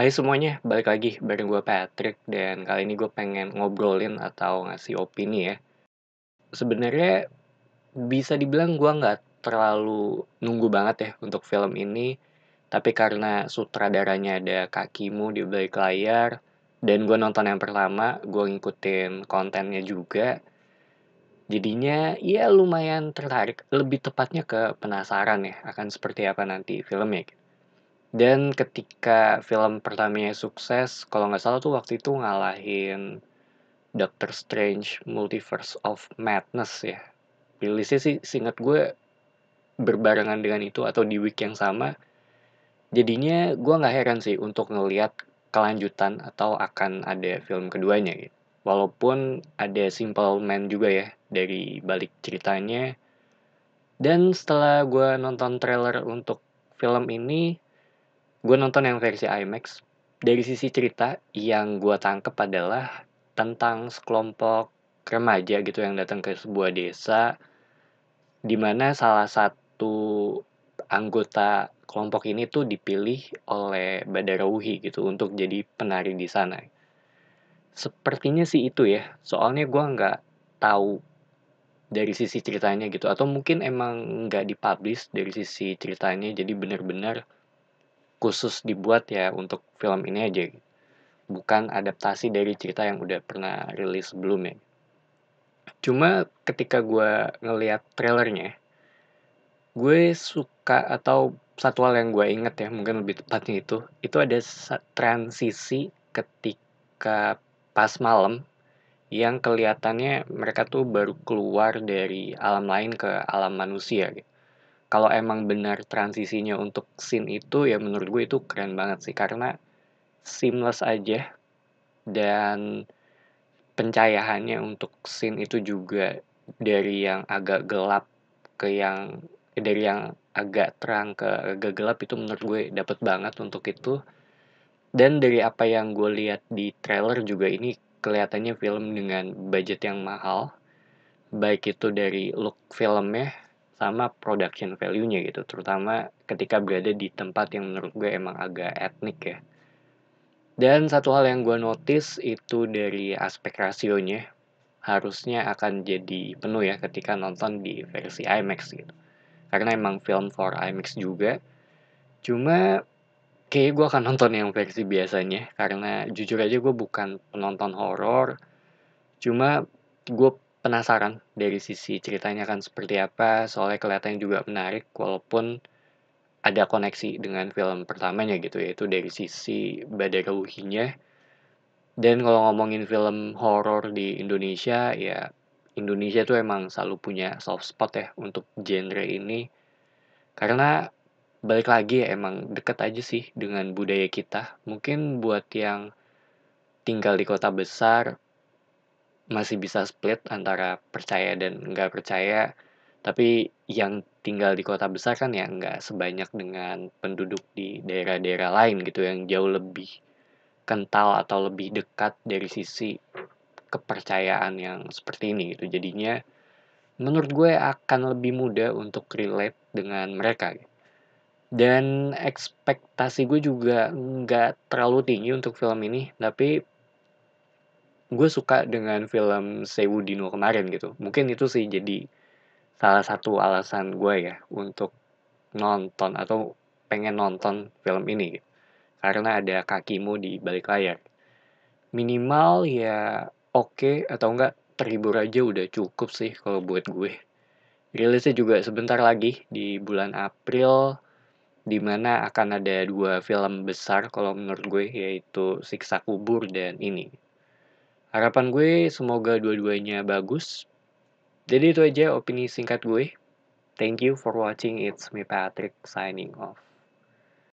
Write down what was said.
Hai semuanya, balik lagi bareng gue Patrick dan kali ini gue pengen ngobrolin atau ngasih opini ya. Sebenarnya bisa dibilang gue nggak terlalu nunggu banget ya untuk film ini, tapi karena sutradaranya ada Kak Kimo di balik layar dan gue nonton yang pertama, gue ngikutin kontennya juga, jadinya ya lumayan tertarik, lebih tepatnya ke penasaran ya akan seperti apa nanti filmnya. Dan ketika film pertamanya sukses, kalau nggak salah tuh waktu itu ngalahin Doctor Strange Multiverse of Madness ya. Rilisnya sih seingat gue berbarengan dengan itu atau di week yang sama. Jadinya gue nggak heran sih untuk ngelihat kelanjutan atau akan ada film keduanya gitu. Walaupun ada Simple Man juga ya dari balik ceritanya. Dan setelah gue nonton trailer untuk film ini, gue nonton yang versi IMAX. Dari sisi cerita, yang gue tangkep adalah tentang sekelompok remaja gitu yang datang ke sebuah desa, di mana salah satu anggota kelompok ini tuh dipilih oleh Badarauhi gitu untuk jadi penari di sana. Sepertinya sih itu ya, soalnya gue nggak tahu dari sisi ceritanya gitu, atau mungkin emang nggak dipublish dari sisi ceritanya, jadi bener-bener khusus dibuat ya untuk film ini aja gitu. Bukan adaptasi dari cerita yang udah pernah rilis sebelumnya. Cuma ketika gue ngeliat trailernya, gue suka atau satu hal yang gue inget ya, mungkin lebih tepatnya itu ada transisi ketika pas malam yang kelihatannya mereka tuh baru keluar dari alam lain ke alam manusia gitu. Kalau emang benar transisinya untuk scene itu ya menurut gue itu keren banget sih karena seamless aja dan pencahayaannya untuk scene itu juga dari yang agak gelap ke yang dari yang agak terang ke agak gelap itu menurut gue dapet banget untuk itu. Dan dari apa yang gue lihat di trailer juga ini kelihatannya film dengan budget yang mahal, baik itu dari look filmnya sama production value-nya gitu, terutama ketika berada di tempat yang menurut gue emang agak etnik ya. Dan satu hal yang gue notice itu dari aspek rasionya, harusnya akan jadi penuh ya ketika nonton di versi IMAX gitu. Karena emang film for IMAX juga. Cuma kayaknya gue akan nonton yang versi biasanya. Karena jujur aja gue bukan penonton horor. Cuma gue penasaran dari sisi ceritanya akan seperti apa. Soalnya kelihatannya juga menarik walaupun ada koneksi dengan film pertamanya gitu, yaitu dari sisi Badarawuhinya. Dan kalau ngomongin film horor di Indonesia, ya Indonesia tuh emang selalu punya soft spot ya untuk genre ini. Karena balik lagi ya emang deket aja sih dengan budaya kita. Mungkin buat yang tinggal di kota besar masih bisa split antara percaya dan nggak percaya. Tapi yang tinggal di kota besar kan ya nggak sebanyak dengan penduduk di daerah-daerah lain gitu yang jauh lebih kental atau lebih dekat dari sisi kepercayaan yang seperti ini gitu. Jadinya menurut gue akan lebih mudah untuk relate dengan mereka gitu. Dan ekspektasi gue juga nggak terlalu tinggi untuk film ini, tapi gue suka dengan film Sewu Dino kemarin gitu. Mungkin itu sih jadi salah satu alasan gue ya untuk nonton atau pengen nonton film ini gitu. Karena ada kakimu di balik layar. Minimal ya oke atau enggak terhibur aja udah cukup sih kalau buat gue. Rilisnya juga sebentar lagi di bulan April, di mana akan ada dua film besar kalau menurut gue, yaitu Siksa Kubur dan ini. Harapan gue semoga dua-duanya bagus. Jadi itu aja opini singkat gue. Thank you for watching. It's me Patrick signing off.